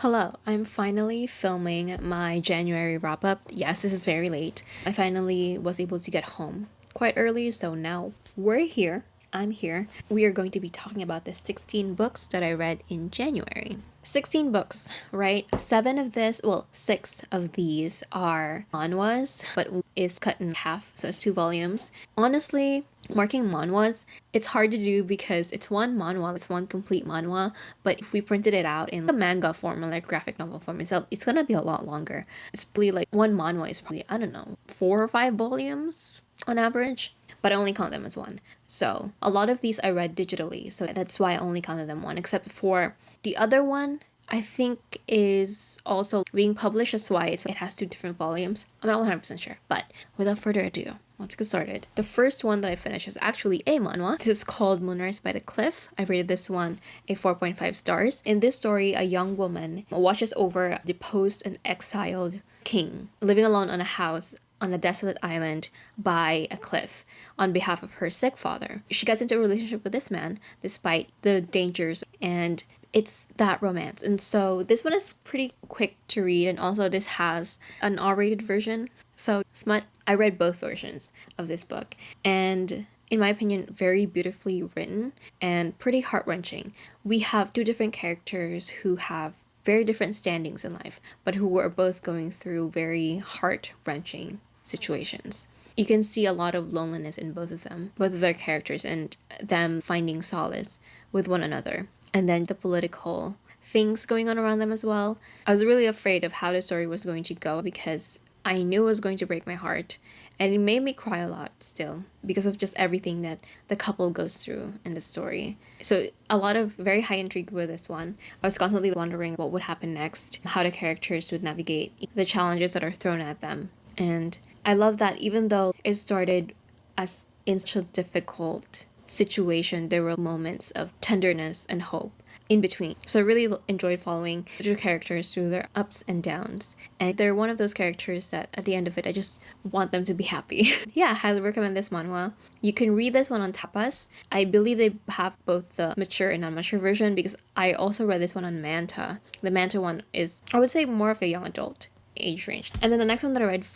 Hello, I'm finally filming my January wrap up. Yes, this is very late. I finally was able to get home quite early, so now we're here. I'm here. We are going to be talking about the 16 books that I read in January. 16 books, right? 6 of these are manhwas, but is cut in half, so it's 2 volumes. Honestly, marking manhwas, it's hard to do because it's one manhwa, it's one complete manhwa, but if we printed it out in a manga form or like graphic novel form itself, it's gonna be a lot longer. It's probably like one manhwa is probably, I don't know, 4 or 5 volumes on average, but I only count them as one. So a lot of these I read digitally, so that's why I only counted them one, except for the other one I think is also being published as why it has 2 different volumes. I'm not 100% sure, but without further ado, let's get started. The first one that I finished is actually a manhwa. This is called Moonrise by the Cliff. I rated this one a 4.5 stars. In this story, a young woman watches over a deposed and exiled king living alone on a house on a desolate island by a cliff on behalf of her sick father. She gets into a relationship with this man despite the dangers, and it's that romance. And so this one is pretty quick to read, and also this has an R-rated version. So smut, I read both versions of this book, and in my opinion, very beautifully written and pretty heart-wrenching. We have 2 different characters who have very different standings in life, but who are both going through very heart-wrenching situations. You can see a lot of loneliness in both of them, both of their characters, and them finding solace with one another. And then the political things going on around them as well. I was really afraid of how the story was going to go because I knew it was going to break my heart, and it made me cry a lot still because of just everything that the couple goes through in the story. So a lot of very high intrigue with this one. I was constantly wondering what would happen next, how the characters would navigate the challenges that are thrown at them. And I love that even though it started as in such a difficult situation, there were moments of tenderness and hope in between. So I really enjoyed following the 2 characters through their ups and downs. And they're one of those characters that at the end of it, I just want them to be happy. Yeah, I highly recommend this manhwa. You can read this one on Tapas. I believe they have both the mature and non-mature version because I also read this one on Manta. The Manta one is, I would say, more of the young adult age range. And then the next one that I read,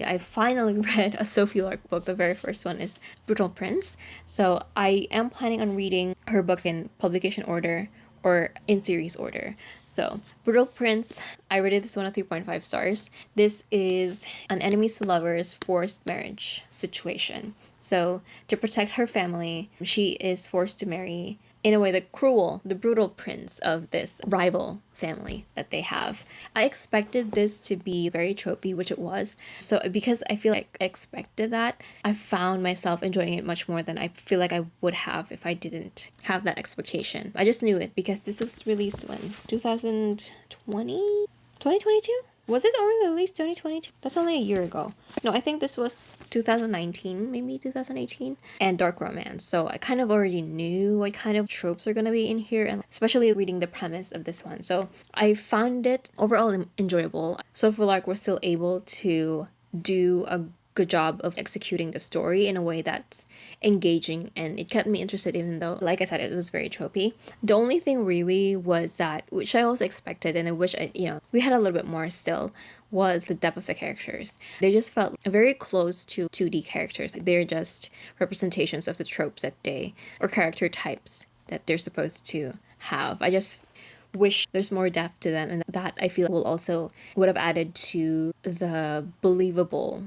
I finally read a Sophie Lark book. The very first one is Brutal Prince. So I am planning on reading her books in publication order or in series order. So Brutal Prince, I rated this one a 3.5 stars. This is an enemies to lovers forced marriage situation. So to protect her family, she is forced to marry, in a way, the brutal prince of this rival family that they have. I expected this to be very tropey, which it was. So because I feel like I expected that, I found myself enjoying it much more than I feel like I would have if I didn't have that expectation. I just knew it because this was released when? 2020? 2022? Was this only released 2022? That's only a year ago. No, I think this was 2019, maybe 2018. And dark romance. So I kind of already knew what kind of tropes are going to be in here, and especially reading the premise of this one. So I found it overall enjoyable. Sophie Lark was still able to do a good job of executing the story in a way that's engaging, and it kept me interested even though, like I said, it was very tropey. The only thing really was that, which I also expected and I wish we had a little bit more still, was the depth of the characters. They just felt very close to 2D characters. They're just representations of the tropes that or character types that they're supposed to have. I just wish there's more depth to them, and that I feel would have added to the believable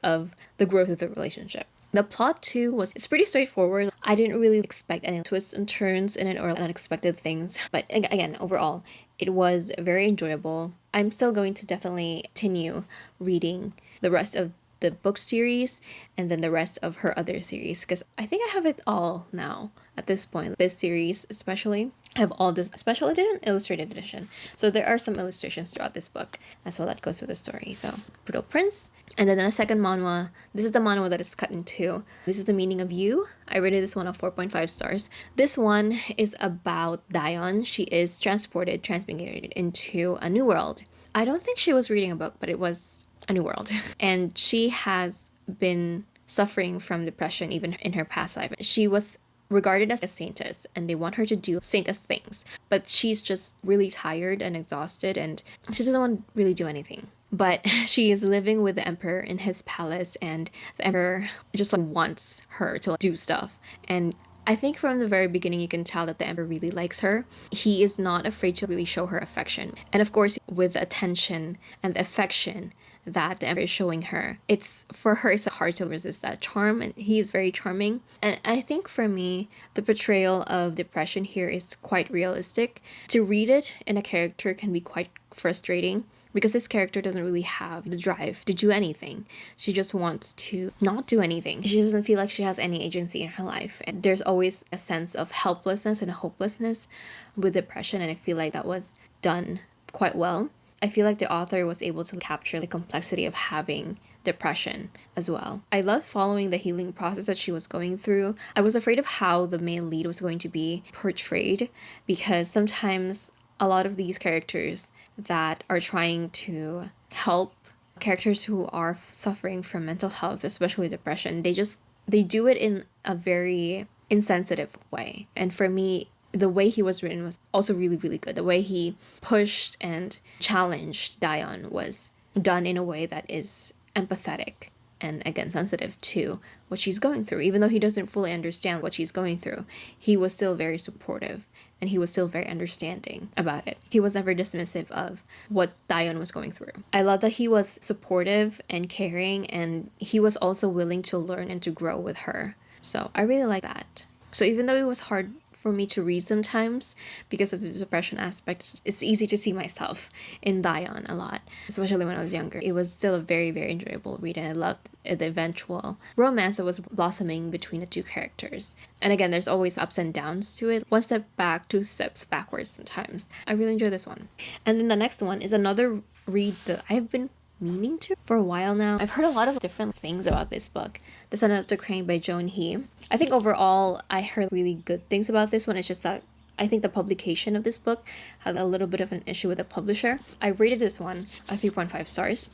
of the growth of the relationship. The plot too it's pretty straightforward. I didn't really expect any twists and turns in it or unexpected things, but again, overall, it was very enjoyable. I'm still going to definitely continue reading the rest of the book series and then the rest of her other series because I think I have it all now at this point. This series especially, I have all this special edition, illustrated edition. So there are some illustrations throughout this book as well that goes with the story. So Brutal Prince. And then the second manhwa, this is the manhwa that is cut in 2. This is The Meaning of You. I rated this one a 4.5 stars. This one is about Dion. She is transmigrated into a new world. I don't think she was reading a book, but it was a new world. And she has been suffering from depression even in her past life. She was regarded as a saintess and they want her to do saintess things, but she's just really tired and exhausted and she doesn't want to really do anything. But she is living with the emperor in his palace and the emperor just like wants her to do stuff. And I think from the very beginning you can tell that the emperor really likes her. He is not afraid to really show her affection. And of course, with the attention and the affection that the emperor is showing her, it's for her it's hard to resist that charm, and he is very charming. And I think for me, the portrayal of depression here is quite realistic. To read it in a character can be quite frustrating because this character doesn't really have the drive to do anything. She just wants to not do anything. She doesn't feel like she has any agency in her life. And there's always a sense of helplessness and hopelessness with depression, and I feel like that was done quite well. I feel like the author was able to capture the complexity of having depression as well. I loved following the healing process that she was going through. I was afraid of how the male lead was going to be portrayed because sometimes a lot of these characters that are trying to help characters who are suffering from mental health, especially depression, they do it in a very insensitive way. And for me, the way he was written was also really, really good. The way he pushed and challenged Dion was done in a way that is empathetic and again sensitive to what she's going through. Even though he doesn't fully understand what she's going through, he was still very supportive and he was still very understanding about it. He was never dismissive of what Dion was going through. I love that he was supportive and caring, and he was also willing to learn and to grow with her. So I really like that. So even though it was hard for me to read sometimes because of the depression aspect, it's easy to see myself in Dion a lot, especially when I was younger. It was still a very, very enjoyable read, and I loved the eventual romance that was blossoming between the two characters. And again, there's always ups and downs to it. One step back, two steps backwards sometimes. I really enjoy this one. And then the next one is another read that I've been meaning to for a while now. I've heard a lot of different things about this book, The Son of the Crane by Joan He. I think overall I heard really good things about this one. It's just that I think the publication of this book had a little bit of an issue with the publisher. I rated this one a 3.5 stars.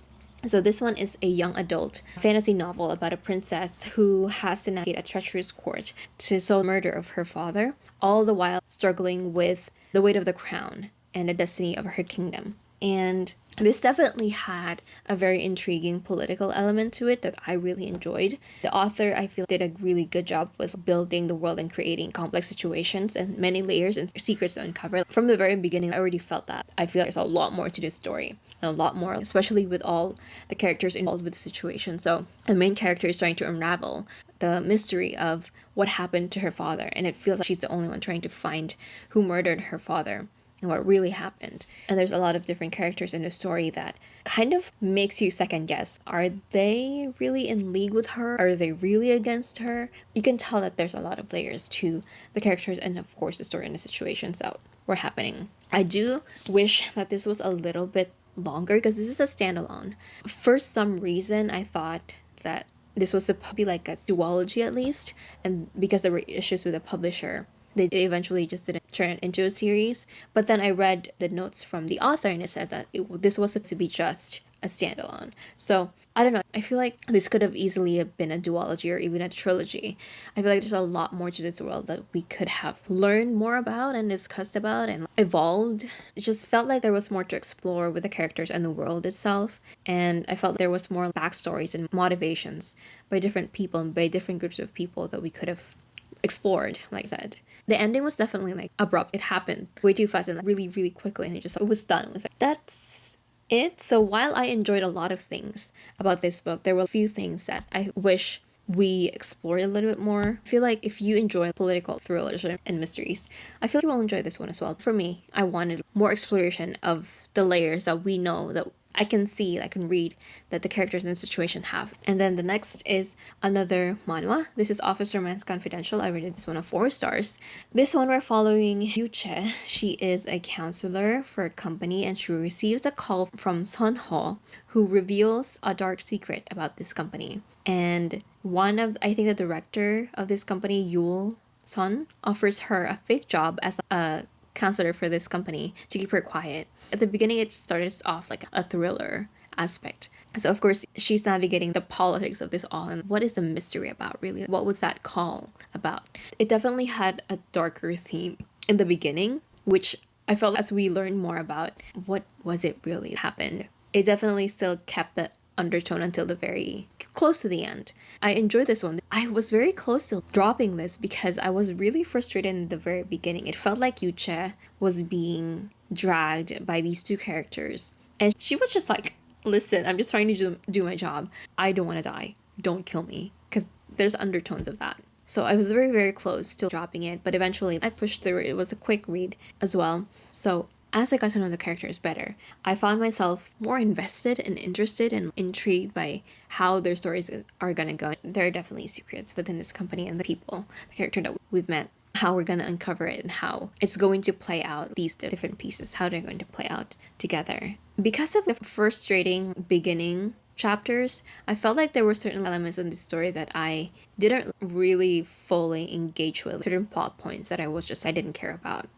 So this one is a young adult fantasy novel about a princess who has to navigate a treacherous court to solve the murder of her father, all the while struggling with the weight of the crown and the destiny of her kingdom. And this definitely had a very intriguing political element to it that I really enjoyed. The author, I feel, did a really good job with building the world and creating complex situations and many layers and secrets to uncover. From the very beginning, I already felt that. I feel there's a lot more to this story, and a lot more, especially with all the characters involved with the situation. So the main character is trying to unravel the mystery of what happened to her father, and it feels like she's the only one trying to find who murdered her father and what really happened. And there's a lot of different characters in the story that kind of makes you second guess. Are they really in league with her? Are they really against her? You can tell that there's a lot of layers to the characters and of course the story and the situations that were happening. I do wish that this was a little bit longer because this is a standalone. For some reason, I thought that this was supposed to be like a duology at least, and because there were issues with the publisher, they eventually just didn't turn it into a series. But then I read the notes from the author and it said that this was supposed to be just a standalone. So I don't know. I feel like this could have easily been a duology or even a trilogy. I feel like there's a lot more to this world that we could have learned more about and discussed about and evolved. It just felt like there was more to explore with the characters and the world itself. And I felt there was more backstories and motivations by different people and by different groups of people that we could have explored, like I said. The ending was definitely like abrupt. It happened way too fast and like, really, really quickly, and it was done. It was like, that's it. So while I enjoyed a lot of things about this book, there were a few things that I wish we explored a little bit more. I feel like if you enjoy political thrillers and mysteries, I feel like you will enjoy this one as well. For me, I wanted more exploration of the layers that we know, that I can see, I can read, that the characters in the situation have. And then the next is another manhwa. This is Office Romance Confidential. I rated this one a 4 stars. This one we're following Yuche. She is a counselor for a company and she receives a call from Sun Ho, who reveals a dark secret about this company. And I think the director of this company, Yul Sun, offers her a fake job as a counselor for this company to keep her quiet. At the beginning, it started off like a thriller aspect. So of course, she's navigating the politics of this all, and what is the mystery about, really? What was that call about? It definitely had a darker theme in the beginning, which I felt as we learned more about what was it really happened, it definitely still kept that undertone until the very close to the end. I enjoyed this one. I was very close to dropping this because I was really frustrated in the very beginning. It felt like 𝐁𝐨𝐨𝐤𝐬 was being dragged by these two characters, and she was just like, listen, I'm just trying to do my job. I don't want to die. Don't kill me. Because there's undertones of that. So I was very, very close to dropping it, but eventually I pushed through it. It was a quick read as well. So as I got to know the characters better, I found myself more invested and interested and intrigued by how their stories are gonna go. There are definitely secrets within this company and the people, the character that we've met, how we're gonna uncover it and how it's going to play out, these different pieces, how they're going to play out together. Because of the frustrating beginning chapters, I felt like there were certain elements in the story that I didn't really fully engage with, certain plot points that I didn't care about.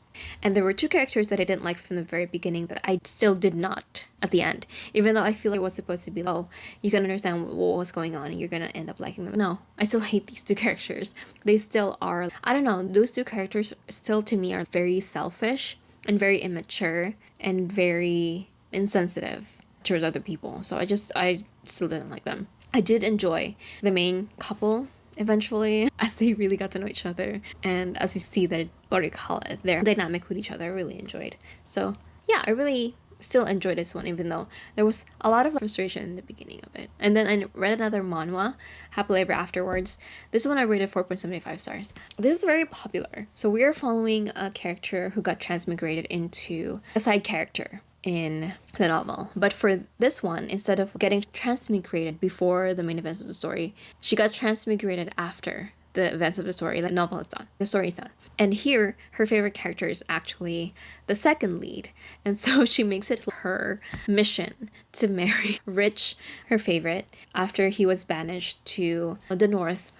And there were two characters that I didn't like from the very beginning that I still did not at the end. Even though I feel like it was supposed to be, oh, you can understand what was going on and you're gonna end up liking them. No, I still hate these two characters. They still are, I don't know, those two characters still to me are very selfish and very immature and very insensitive towards other people. So I still didn't like them. I did enjoy the main couple eventually, as they really got to know each other, and as you see their their dynamic with each other, I really enjoyed. So yeah, I really still enjoyed this one, even though there was a lot of frustration in the beginning of it. And then I read another manhwa, Happily Ever Afterwards. This one I rated 4.75 stars. This is very popular. So we are following a character who got transmigrated into a side character in the novel. But for this one, instead of getting transmigrated before the main events of the story, she got transmigrated after the events of the story. The novel is done. The story is done. And here, her favorite character is actually the second lead. And so she makes it her mission to marry Rich, her favorite, after he was banished to the north,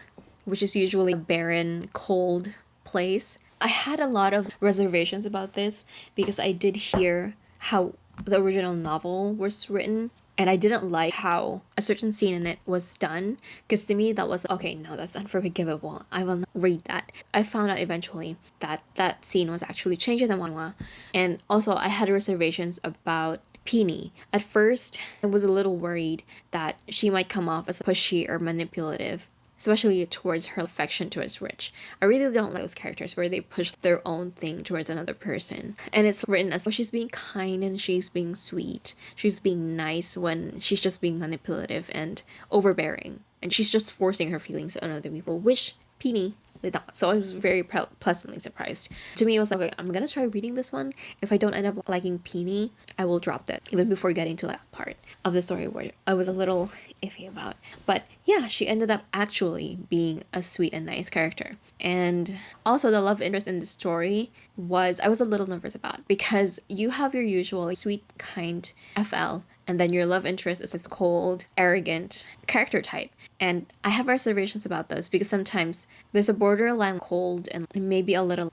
which is usually a barren, cold place. I had a lot of reservations about this because I did hear how the original novel was written, and I didn't like how a certain scene in it was done, because to me that was, okay, no, that's unforgivable. I will not read that. I found out eventually that that scene was actually changed in the manhwa, and also I had reservations about Peony. At first, I was a little worried that she might come off as pushy or manipulative, especially towards her affection towards Rich. I really don't like those characters where they push their own thing towards another person. And it's written as, oh, she's being kind and she's being sweet. She's being nice when she's just being manipulative and overbearing. And she's just forcing her feelings on other people, which Peony did not. So I was very pleasantly surprised. To me, it was like, okay, I'm gonna try reading this one. If I don't end up liking Peony, I will drop that, even before getting to that part of the story where I was a little iffy about. But yeah, she ended up actually being a sweet and nice character. And also the love interest in the story I was a little nervous about, because you have your usual sweet, kind FL, and then your love interest is this cold, arrogant character type. And I have reservations about those because sometimes there's a borderline cold and maybe a little,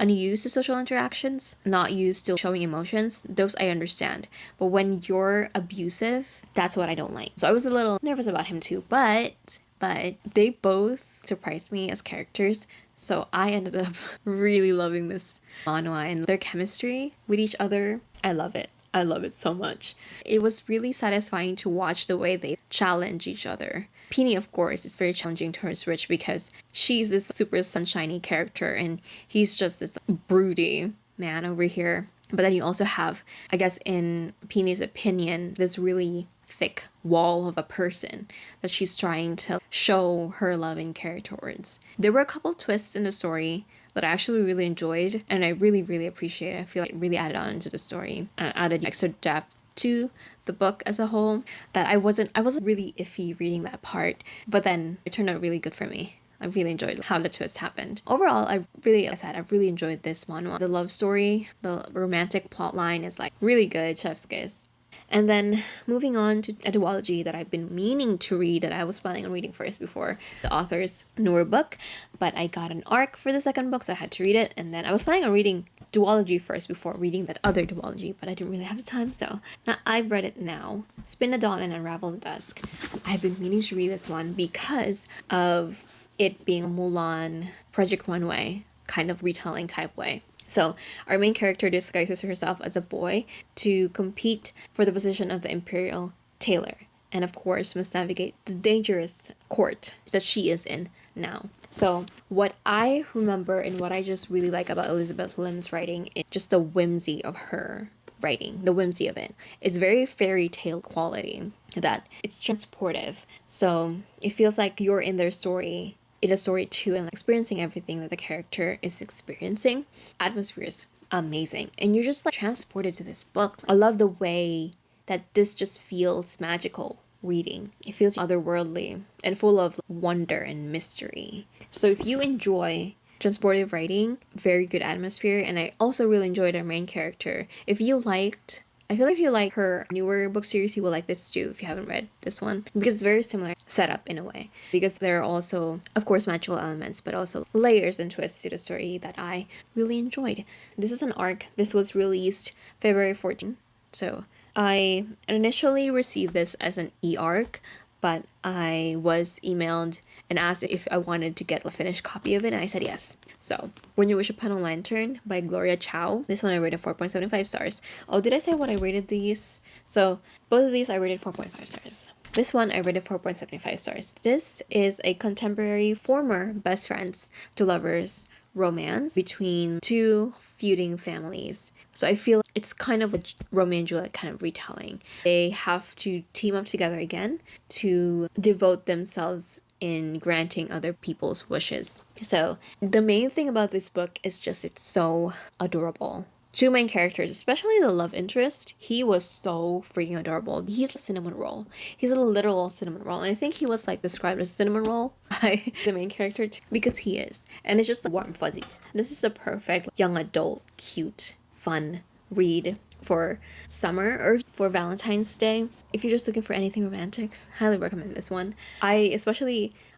unused to social interactions, not used to showing emotions. Those I understand. But when you're abusive, that's what I don't like. So I was a little nervous about him too, but they both surprised me as characters. So I ended up really loving this manhwa and their chemistry with each other. I love it. I love it so much. It was really satisfying to watch the way they challenge each other. Peony, of course, is very challenging towards Rich because she's this super sunshiny character and he's just this broody man over here. But then you also have, I guess in Peony's opinion, this really thick wall of a person that she's trying to show her love and care towards. There were a couple twists in the story that I actually really enjoyed and I really, really appreciate it. I feel like it really added on to the story and added extra depth to the book as a whole that I wasn't really iffy reading that part, but then it turned out really good for me. I really enjoyed how the twist happened. Overall, I really enjoyed this manhwa. The love story, the romantic plot line is like really good, chef's kiss. And then moving on to a duology that I've been meaning to read, that I was planning on reading first before the author's newer book, but I got an arc for the second book, so I had to read it. And then I was planning on reading duology first before reading that other duology, but I didn't really have the time, so now I've read it now. Spin the Dawn and Unravel the Dusk. I've been meaning to read this one because of it being a Mulan Project Runway kind of retelling type way. So our main character disguises herself as a boy to compete for the position of the imperial tailor, and of course must navigate the dangerous court that she is in now. So what I remember and what I just really like about Elizabeth Lim's writing is just the whimsy of her writing, the whimsy of it. It's very fairy tale quality, that it's transportive. So it feels like you're in their story, in a story too, and experiencing everything that the character is experiencing. Atmosphere is amazing, and you're just like transported to this book. I love the way that this just feels magical reading. It feels otherworldly and full of wonder and mystery. So if you enjoy transportive writing, very good atmosphere, and I also really enjoyed our main character. If you liked, I feel like if you like her newer book series, you will like this too if you haven't read this one, because it's very similar setup in a way, because there are also, of course, magical elements, but also layers and twists to the story that I really enjoyed. This is an arc. This was released February 14th, so I initially received this as an e-arc, but I was emailed and asked if I wanted to get a finished copy of it, and I said yes. So, When You Wish Upon a Lantern by Gloria Chow. This one I rated 4.75 stars. Oh, did I say what I rated these? So, both of these I rated 4.5 stars. This one I rated 4.75 stars. This is a contemporary former best friends to lovers romance between two feuding families. So I feel it's kind of a Romeo and Juliet kind of retelling. They have to team up together again to devote themselves in granting other people's wishes. So the main thing about this book is just it's so adorable. Two main characters, especially the love interest, he was so freaking adorable. He's a cinnamon roll. He's a literal cinnamon roll. And I think he was like described as cinnamon roll by the main character because he is. And it's just like warm fuzzies. This is a perfect young adult, cute, fun read for summer or for Valentine's Day. If you're just looking for anything romantic, highly recommend this one. I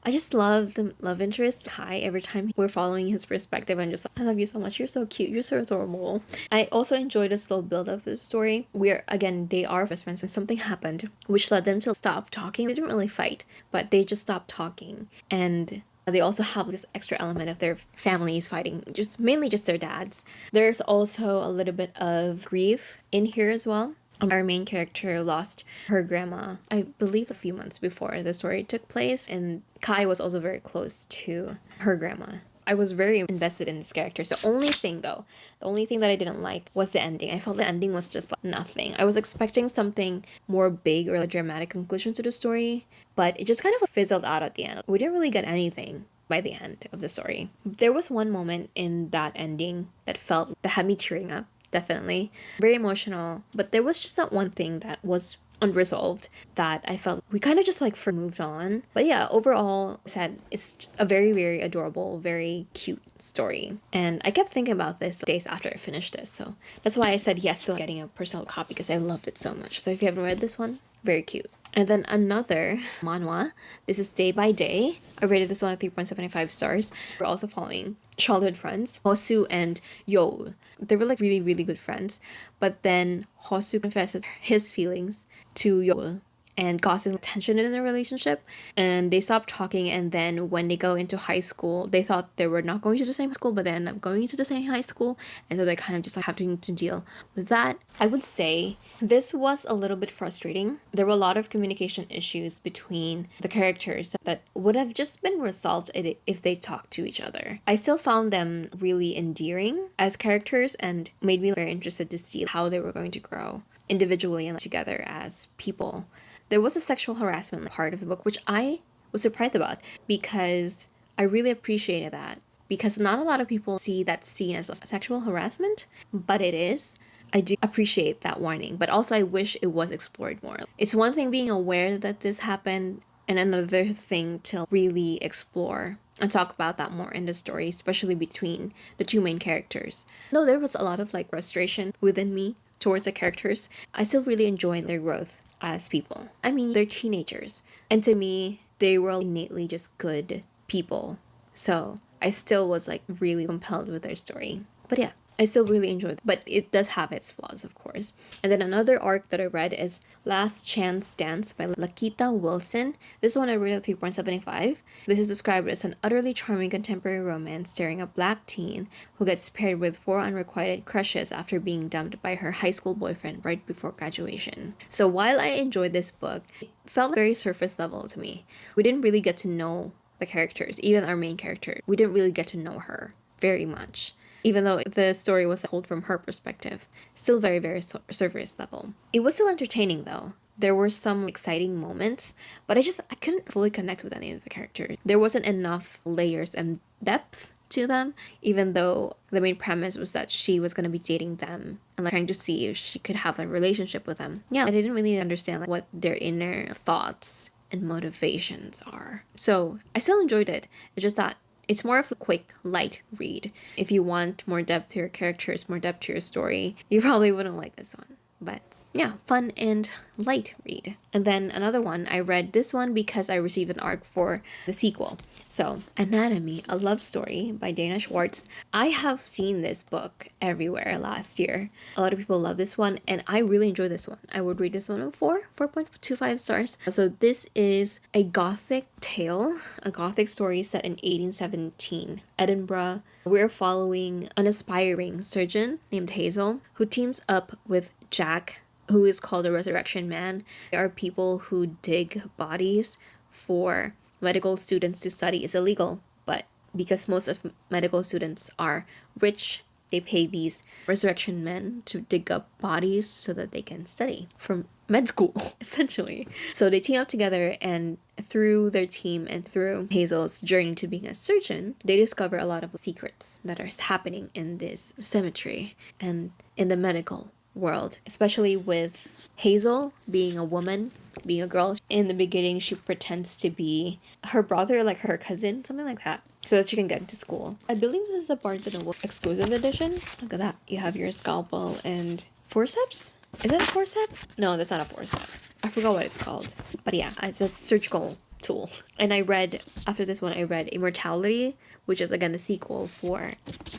just love the love interest Kai. Every time we're following his perspective, I'm just like, I love you so much, you're so cute, you're so adorable. I also enjoyed the slow build of the story where again they are best friends when something happened which led them to stop talking. They didn't really fight, but they just stopped talking, and they also have this extra element of their families fighting, just mainly just their dads. There's also a little bit of grief in here as well. Our main character lost her grandma, I believe a few months before the story took place, and Kai was also very close to her grandma. I was very invested in this character. The only thing that I didn't like was the ending. I felt the ending was just like nothing. I was expecting something more big or a dramatic conclusion to the story, but it just kind of fizzled out at the end. We didn't really get anything by the end of the story. There was one moment in that ending that had me tearing up, definitely. Very emotional, but there was just that one thing that was unresolved that I felt we kind of just like moved on. But yeah, overall, it's a very, very adorable, very cute story. And I kept thinking about this days after I finished this. So that's why I said yes to getting a personal copy, because I loved it so much. So if you haven't read this one, very cute. And then another manhwa. This is Day by Day. I rated this one at 3.75 stars. We're also following childhood friends, Hosu and Yeol. They were like really, really good friends. But then Hosu confesses his feelings to Yeol and causes tension in their relationship, and they stop talking. And then when they go into high school, they thought they were not going to the same school, but they end up going to the same high school, and so they kind of just like having to deal with that. I would say this was a little bit frustrating. There were a lot of communication issues between the characters that would have just been resolved if they talked to each other. I still found them really endearing as characters and made me very interested to see how they were going to grow individually and together as people. There was a sexual harassment part of the book, which I was surprised about because I really appreciated that, because not a lot of people see that scene as a sexual harassment, but it is. I do appreciate that warning, but also I wish it was explored more. It's one thing being aware that this happened, and another thing to really explore and talk about that more in the story, especially between the two main characters. Though there was a lot of like frustration within me towards the characters, I still really enjoy their growth as people. I mean, they're teenagers, and to me, they were innately just good people. So I still was like really compelled with their story. But yeah, I still really enjoyed it, but it does have its flaws, of course. And then another arc that I read is Last Chance Dance by Lakita Wilson. This one I rated at 3.75. This is described as an utterly charming contemporary romance starring a black teen who gets paired with 4 unrequited crushes after being dumped by her high school boyfriend right before graduation. So while I enjoyed this book, it felt very surface level to me. We didn't really get to know the characters, even our main character. We didn't really get to know her very much. Even though the story was told from her perspective, still very, very surface level. It was still entertaining though. There were some exciting moments, but I couldn't fully connect with any of the characters. There wasn't enough layers and depth to them, even though the main premise was that she was going to be dating them and like trying to see if she could have a relationship with them. Yeah, I didn't really understand like what their inner thoughts and motivations are. So I still enjoyed it. It's just that it's more of a quick, light read. If you want more depth to your characters, more depth to your story, you probably wouldn't like this one. But yeah, fun and light read. And then another one, I read this one because I received an arc for the sequel. So, Anatomy, a Love Story by Dana Schwartz. I have seen this book everywhere last year. A lot of people love this one, and I really enjoy this one. I would rate this one a 4.25 stars. So this is a gothic tale, a gothic story set in 1817, Edinburgh. We're following an aspiring surgeon named Hazel who teams up with Jack, who is called the Resurrection Man. They are people who dig bodies for medical students to study. Is illegal, but because most of medical students are rich, they pay these resurrection men to dig up bodies so that they can study from med school, essentially. So they team up together, and through their team and through Hazel's journey to being a surgeon, they discover a lot of secrets that are happening in this cemetery and in the medical world, especially with Hazel being a woman, being a girl. In the beginning, she pretends to be her brother, like her cousin, something like that, so that she can get into school. I believe this is a Barnes & Noble exclusive edition. Look at that. You have your scalpel and forceps. Is that a forceps? No, that's not a forceps. I forgot what it's called. But yeah, it's a surgical tool. And I read, after this one, I read Immortality, which is again the sequel for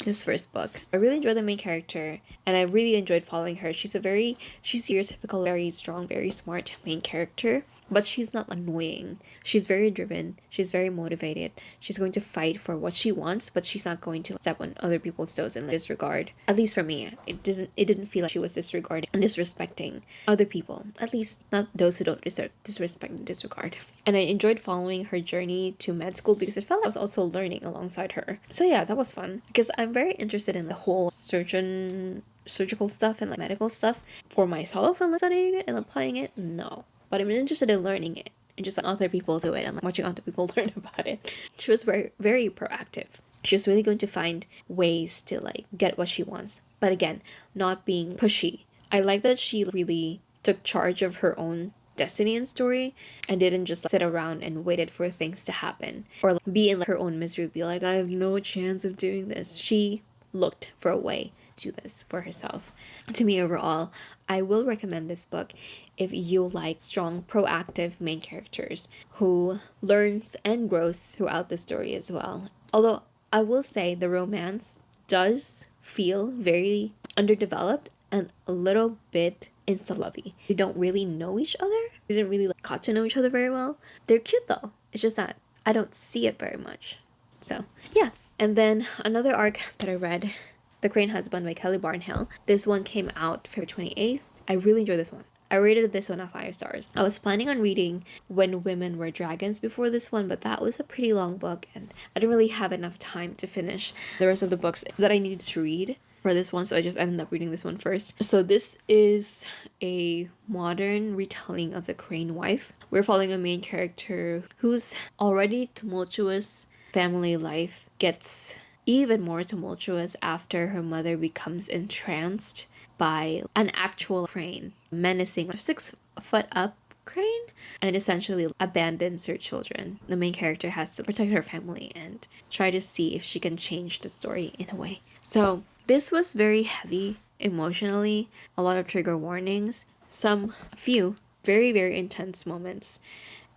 his first book. I really enjoyed the main character, and I really enjoyed following her. She's your typical, very strong, very smart main character, but she's not annoying. She's very driven. She's very motivated. She's going to fight for what she wants, but she's not going to step on other people's toes and disregard. At least for me, it didn't feel like she was disregarding and disrespecting other people. At least not those who don't deserve disrespect and disregard. And I enjoyed following her journey to med school because it felt like I was also learning alongside her. So yeah, that was fun because I'm very interested in the whole surgical stuff and like medical stuff for myself, and like studying it and applying it. No, but I'm interested in learning it and just like other people do it and like watching other people learn about it. She was very, very proactive. She was really going to find ways to like get what she wants, but again, not being pushy. I like that she really took charge of her own destiny and story and didn't just sit around and waited for things to happen or like, be in like, her own misery, be like, I have no chance of doing this. She looked for a way to do this for herself. To me, overall, I will recommend this book if you like strong, proactive main characters who learns and grows throughout the story as well. Although I will say the romance does feel very underdeveloped and a little bit insta-lovey. You don't really know each other. You didn't really like, got to know each other very well. They're cute though. It's just that I don't see it very much. So yeah. And then another arc that I read, The Crane Husband by Kelly Barnhill. This one came out February 28th. I really enjoyed this one. I rated this one a 5 stars. I was planning on reading When Women Were Dragons before this one, but that was a pretty long book and I didn't really have enough time to finish the rest of the books that I needed to read for this one, so I just ended up reading this one first. So this is a modern retelling of The Crane Wife. We're following a main character whose already tumultuous family life gets even more tumultuous after her mother becomes entranced by an actual crane, menacing a 6-foot up crane, and essentially abandons her children. The main character has to protect her family and try to see if she can change the story in a way. So this was very heavy emotionally, a lot of trigger warnings, a few very, very intense moments.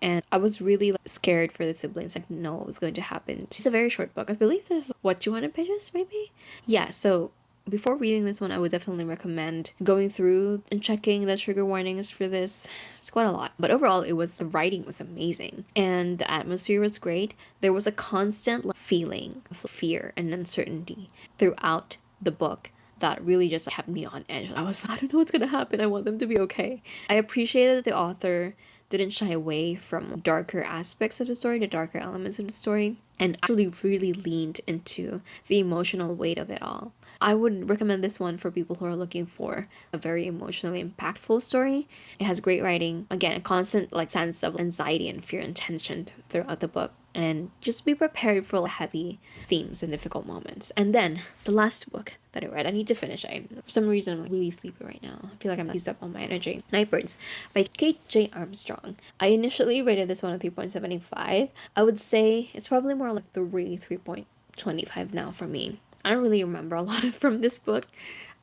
And I was really like, scared for the siblings. I didn't know what was going to happen. It's a very short book. I believe there's, 200 pages maybe? Yeah, so before reading this one, I would definitely recommend going through and checking the trigger warnings for this. It's quite a lot. But overall, the writing was amazing. And the atmosphere was great. There was a constant feeling of fear and uncertainty throughout the book that really just kept me on edge. I was like, I don't know what's gonna happen. I want them to be okay. I appreciated that the author didn't shy away from darker aspects of the story, the darker elements of the story, and actually really leaned into the emotional weight of it all. I would recommend this one for people who are looking for a very emotionally impactful story. It has great writing, again, a constant sense of anxiety and fear and tension throughout the book. And just be prepared for heavy themes and difficult moments. And then the last book that I read, I need to finish. For some reason, I'm really sleepy right now. I feel like I'm used up all my energy. Nightbirds by 𝐀𝐨𝐴𝐴𝐴𝐴𝐴𝐴𝐴𝐴𝐴𝐴𝐴. I initially rated this one a 3.75. I would say it's probably more like 3.25 now for me. I don't really remember a lot from this book.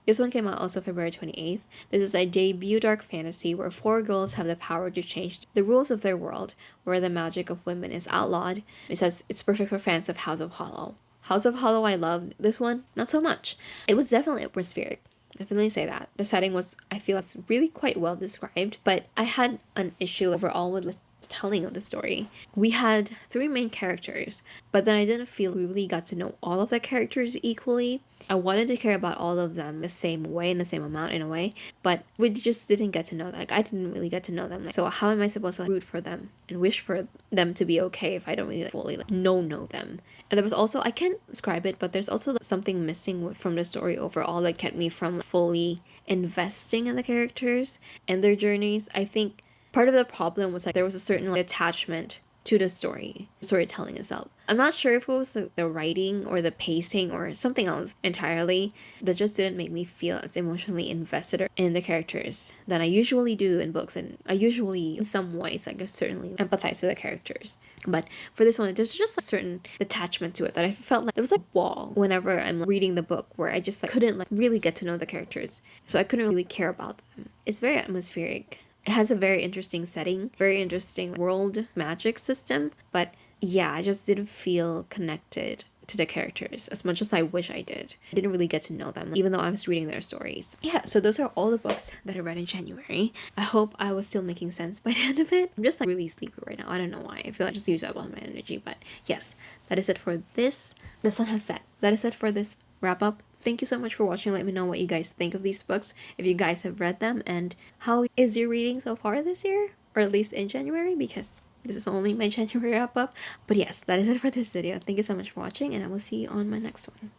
This one came out also February 28th. This is a debut dark fantasy where 4 girls have the power to change the rules of their world, where the magic of women is outlawed. It says it's perfect for fans of House of Hollow. House of Hollow I loved. This one, not so much. It was definitely atmospheric. Definitely say that. The setting was, I feel, really quite well described, but I had an issue overall with the telling of the story. We had 3 main characters, but then I didn't feel we really got to know all of the characters equally. I wanted to care about all of them the same way, in the same amount in a way, but we just didn't get to know them. I didn't really get to know them. So how am I supposed to root for them and wish for them to be okay if I don't really fully know them? And there was also, I can't describe it, but there's also something missing from the story overall that kept me from fully investing in the characters and their journeys. I think part of the problem was there was a certain attachment to the storytelling itself. I'm not sure if it was the writing or the pacing or something else entirely that just didn't make me feel as emotionally invested in the characters than I usually do in books, and I usually, in some ways, I guess certainly empathize with the characters. But for this one, there's just a certain attachment to it that I felt like there was a wall whenever I'm reading the book where I just couldn't really get to know the characters, so I couldn't really care about them. It's very atmospheric. It has a very interesting setting, very interesting world magic system, but yeah, I just didn't feel connected to the characters as much as I wish I did. I didn't really get to know them, even though I was reading their stories. Yeah, so those are all the books that I read in January. I hope I was still making sense by the end of it. I'm just really sleepy right now. I don't know why. I feel like I just used up all my energy, but yes, that is it for this. The sun has set. That is it for this wrap up. Thank you so much for watching. Let me know what you guys think of these books, if you guys have read them, and how is your reading so far this year, or at least in January, because this is only my January wrap up. But yes, that is it for this video. Thank you so much for watching, and I will see you on my next one.